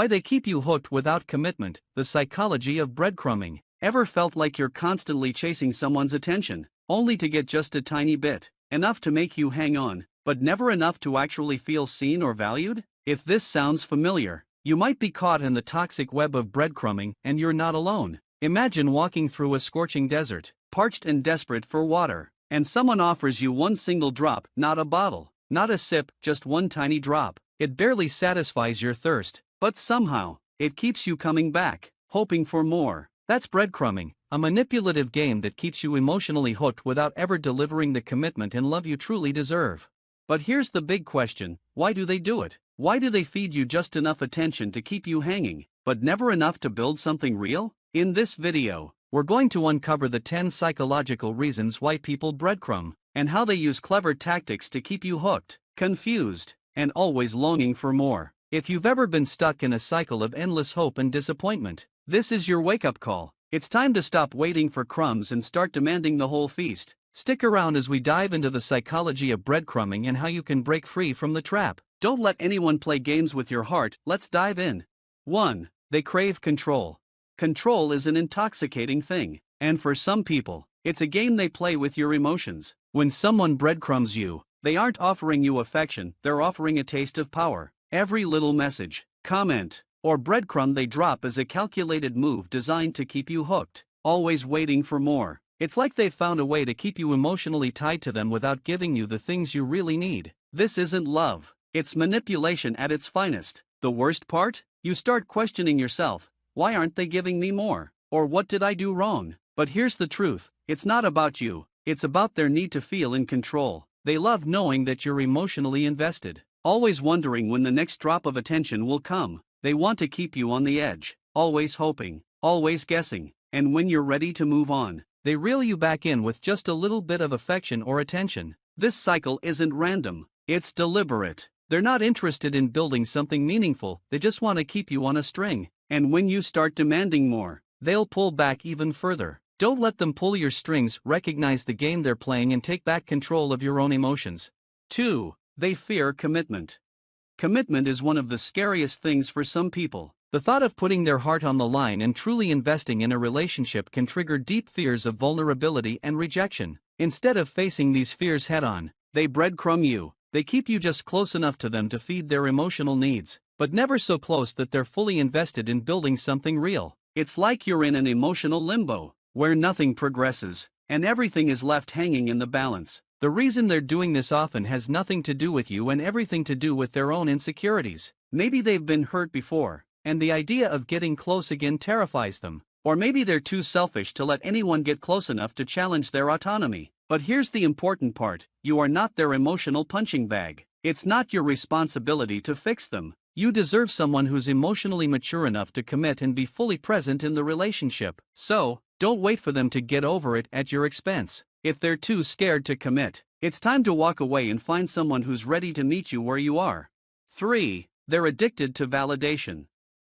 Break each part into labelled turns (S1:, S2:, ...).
S1: Why they keep you hooked without commitment, the psychology of breadcrumbing. Ever felt like you're constantly chasing someone's attention, only to get just a tiny bit, enough to make you hang on, but never enough to actually feel seen or valued? If this sounds familiar, you might be caught in the toxic web of breadcrumbing, and you're not alone. Imagine walking through a scorching desert, parched and desperate for water, and someone offers you one single drop, not a bottle, not a sip, just one tiny drop. It barely satisfies your thirst, but somehow, it keeps you coming back, hoping for more. That's breadcrumbing, a manipulative game that keeps you emotionally hooked without ever delivering the commitment and love you truly deserve. But here's the big question: why do they do it? Why do they feed you just enough attention to keep you hanging, but never enough to build something real? In this video, we're going to uncover the 10 psychological reasons why people breadcrumb, and how they use clever tactics to keep you hooked, confused, and always longing for more. If you've ever been stuck in a cycle of endless hope and disappointment, this is your wake-up call. It's time to stop waiting for crumbs and start demanding the whole feast. Stick around as we dive into the psychology of breadcrumbing and how you can break free from the trap. Don't let anyone play games with your heart. Let's dive in. 1. They crave control. Control is an intoxicating thing, and for some people, it's a game they play with your emotions. When someone breadcrumbs you, they aren't offering you affection, they're offering a taste of power. Every little message, comment, or breadcrumb they drop is a calculated move designed to keep you hooked, always waiting for more. It's like they've found a way to keep you emotionally tied to them without giving you the things you really need. This isn't love, it's manipulation at its finest. The worst part? You start questioning yourself: why aren't they giving me more? Or what did I do wrong? But here's the truth: it's not about you, it's about their need to feel in control. They love knowing that you're emotionally invested, always wondering when the next drop of attention will come. They want to keep you on the edge, always hoping, always guessing, and when you're ready to move on, they reel you back in with just a little bit of affection or attention. This cycle isn't random, it's deliberate. They're not interested in building something meaningful, they just want to keep you on a string. And when you start demanding more, they'll pull back even further. Don't let them pull your strings. Recognize the game they're playing and take back control of your own emotions. 2. They fear commitment. Commitment is one of the scariest things for some people. The thought of putting their heart on the line and truly investing in a relationship can trigger deep fears of vulnerability and rejection. Instead of facing these fears head-on, they breadcrumb you. They keep you just close enough to them to feed their emotional needs, but never so close that they're fully invested in building something real. It's like you're in an emotional limbo, where nothing progresses, and everything is left hanging in the balance. The reason they're doing this often has nothing to do with you and everything to do with their own insecurities. Maybe they've been hurt before, and the idea of getting close again terrifies them. Or maybe they're too selfish to let anyone get close enough to challenge their autonomy. But here's the important part: you are not their emotional punching bag. It's not your responsibility to fix them. You deserve someone who's emotionally mature enough to commit and be fully present in the relationship. So, don't wait for them to get over it at your expense. If they're too scared to commit, it's time to walk away and find someone who's ready to meet you where you are. 3. They're addicted to validation.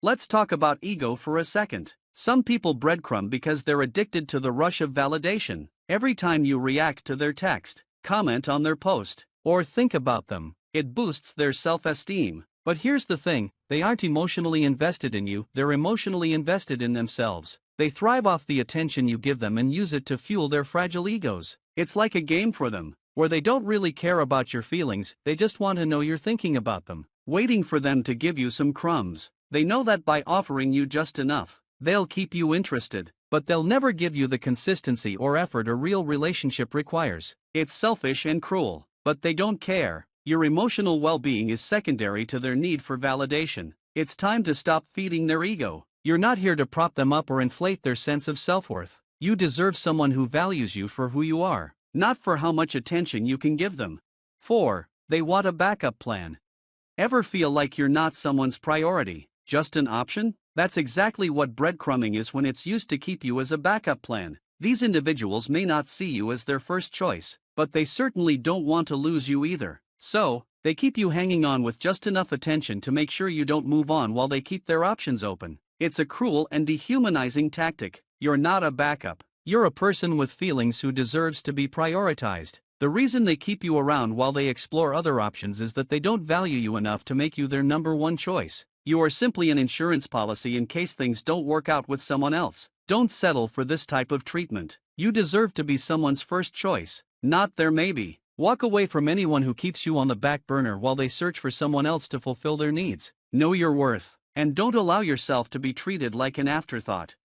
S1: Let's talk about ego for a second. Some people breadcrumb because they're addicted to the rush of validation. Every time you react to their text, comment on their post, or think about them, it boosts their self-esteem. But here's the thing: they aren't emotionally invested in you, they're emotionally invested in themselves. They thrive off the attention you give them and use it to fuel their fragile egos. It's like a game for them, where they don't really care about your feelings, they just want to know you're thinking about them, waiting for them to give you some crumbs. They know that by offering you just enough, they'll keep you interested, but they'll never give you the consistency or effort a real relationship requires. It's selfish and cruel, but they don't care. Your emotional well-being is secondary to their need for validation. It's time to stop feeding their ego. You're not here to prop them up or inflate their sense of self-worth. You deserve someone who values you for who you are, not for how much attention you can give them. 4. They want a backup plan. Ever feel like you're not someone's priority, just an option? That's exactly what breadcrumbing is when it's used to keep you as a backup plan. These individuals may not see you as their first choice, but they certainly don't want to lose you either. So, they keep you hanging on with just enough attention to make sure you don't move on while they keep their options open. It's a cruel and dehumanizing tactic. You're not a backup. You're a person with feelings who deserves to be prioritized. The reason they keep you around while they explore other options is that they don't value you enough to make you their number one choice. You are simply an insurance policy in case things don't work out with someone else. Don't settle for this type of treatment. You deserve to be someone's first choice, not their maybe. Walk away from anyone who keeps you on the back burner while they search for someone else to fulfill their needs. Know your worth, and don't allow yourself to be treated like an afterthought.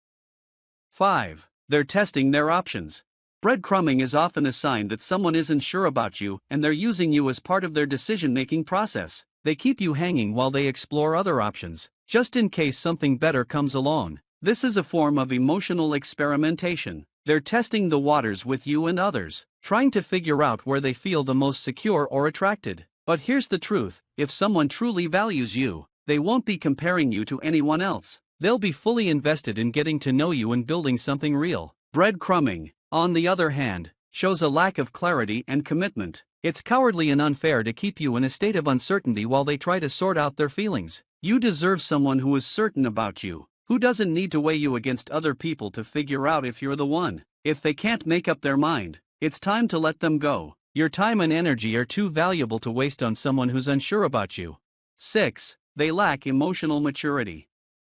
S1: 5. They're testing their options. Breadcrumbing is often a sign that someone isn't sure about you and they're using you as part of their decision-making process. They keep you hanging while they explore other options, just in case something better comes along. This is a form of emotional experimentation. They're testing the waters with you and others, trying to figure out where they feel the most secure or attracted. But here's the truth: if someone truly values you, they won't be comparing you to anyone else. They'll be fully invested in getting to know you and building something real. Breadcrumbing, on the other hand, shows a lack of clarity and commitment. It's cowardly and unfair to keep you in a state of uncertainty while they try to sort out their feelings. You deserve someone who is certain about you, who doesn't need to weigh you against other people to figure out if you're the one. If they can't make up their mind, it's time to let them go. Your time and energy are too valuable to waste on someone who's unsure about you. 6. They lack emotional maturity.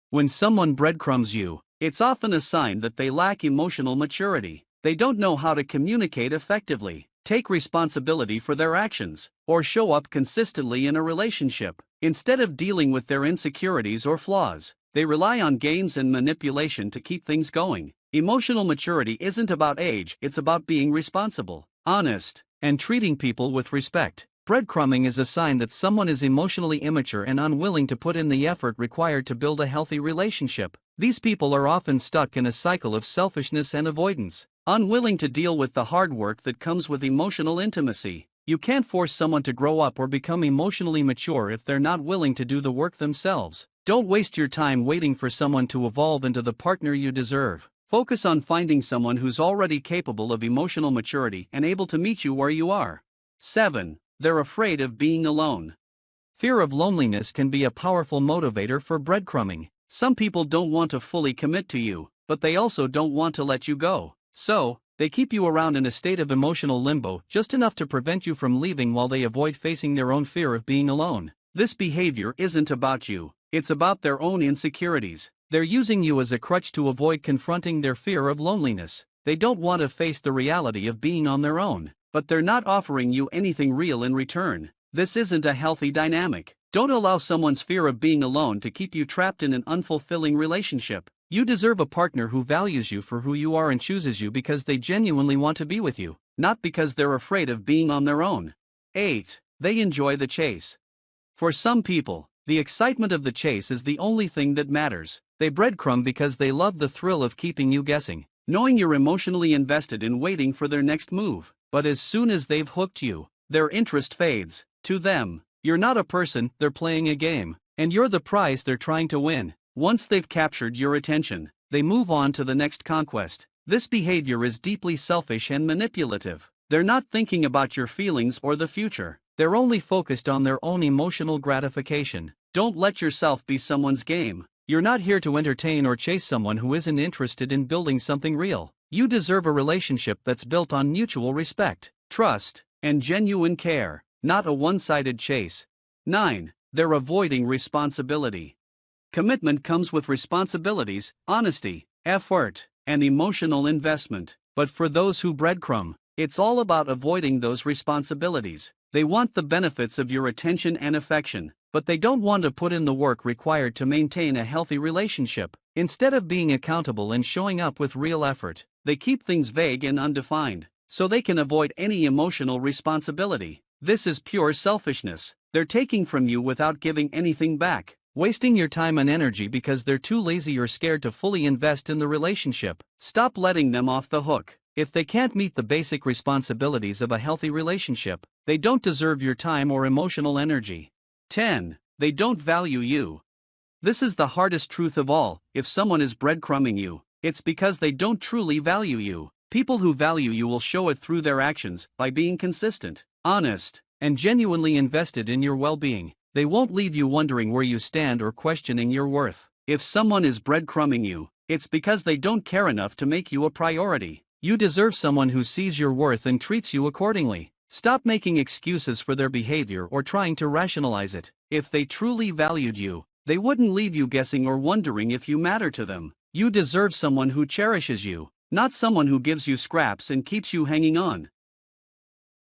S1: When someone breadcrumbs you, it's often a sign that they lack emotional maturity. They don't know how to communicate effectively, take responsibility for their actions, or show up consistently in a relationship. Instead of dealing with their insecurities or flaws, they rely on games and manipulation to keep things going. Emotional maturity isn't about age, it's about being responsible, honest, and treating people with respect. Breadcrumbing is a sign that someone is emotionally immature and unwilling to put in the effort required to build a healthy relationship. These people are often stuck in a cycle of selfishness and avoidance, unwilling to deal with the hard work that comes with emotional intimacy. You can't force someone to grow up or become emotionally mature if they're not willing to do the work themselves. Don't waste your time waiting for someone to evolve into the partner you deserve. Focus on finding someone who's already capable of emotional maturity and able to meet you where you are. 7. They're afraid of being alone. Fear of loneliness can be a powerful motivator for breadcrumbing. Some people don't want to fully commit to you, but they also don't want to let you go. So, they keep you around in a state of emotional limbo, just enough to prevent you from leaving while they avoid facing their own fear of being alone. This behavior isn't about you, it's about their own insecurities. They're using you as a crutch to avoid confronting their fear of loneliness. They don't want to face the reality of being on their own, but they're not offering you anything real in return. This isn't a healthy dynamic. Don't allow someone's fear of being alone to keep you trapped in an unfulfilling relationship. You deserve a partner who values you for who you are and chooses you because they genuinely want to be with you, not because they're afraid of being on their own. 8. They enjoy the chase. For some people, the excitement of the chase is the only thing that matters. They breadcrumb because they love the thrill of keeping you guessing, knowing you're emotionally invested in waiting for their next move. But as soon as they've hooked you, their interest fades. To them, you're not a person, they're playing a game, and you're the prize they're trying to win. Once they've captured your attention, they move on to the next conquest. This behavior is deeply selfish and manipulative. They're not thinking about your feelings or the future. They're only focused on their own emotional gratification. Don't let yourself be someone's game. You're not here to entertain or chase someone who isn't interested in building something real. You deserve a relationship that's built on mutual respect, trust, and genuine care, not a one-sided chase. 9. They're avoiding responsibility. Commitment comes with responsibilities, honesty, effort, and emotional investment. But for those who breadcrumb, it's all about avoiding those responsibilities. They want the benefits of your attention and affection, but they don't want to put in the work required to maintain a healthy relationship. Instead of being accountable and showing up with real effort, they keep things vague and undefined, so they can avoid any emotional responsibility. This is pure selfishness. They're taking from you without giving anything back, wasting your time and energy because they're too lazy or scared to fully invest in the relationship. Stop letting them off the hook. If they can't meet the basic responsibilities of a healthy relationship, they don't deserve your time or emotional energy. 10. They don't value you. This is the hardest truth of all. If someone is breadcrumbing you, it's because they don't truly value you. People who value you will show it through their actions, by being consistent, honest, and genuinely invested in your well-being. They won't leave you wondering where you stand or questioning your worth. If someone is breadcrumbing you, it's because they don't care enough to make you a priority. You deserve someone who sees your worth and treats you accordingly. Stop making excuses for their behavior or trying to rationalize it. If they truly valued you, They wouldn't leave you guessing or wondering if you matter to them. You deserve someone who cherishes you, not someone who gives you scraps and keeps you hanging on.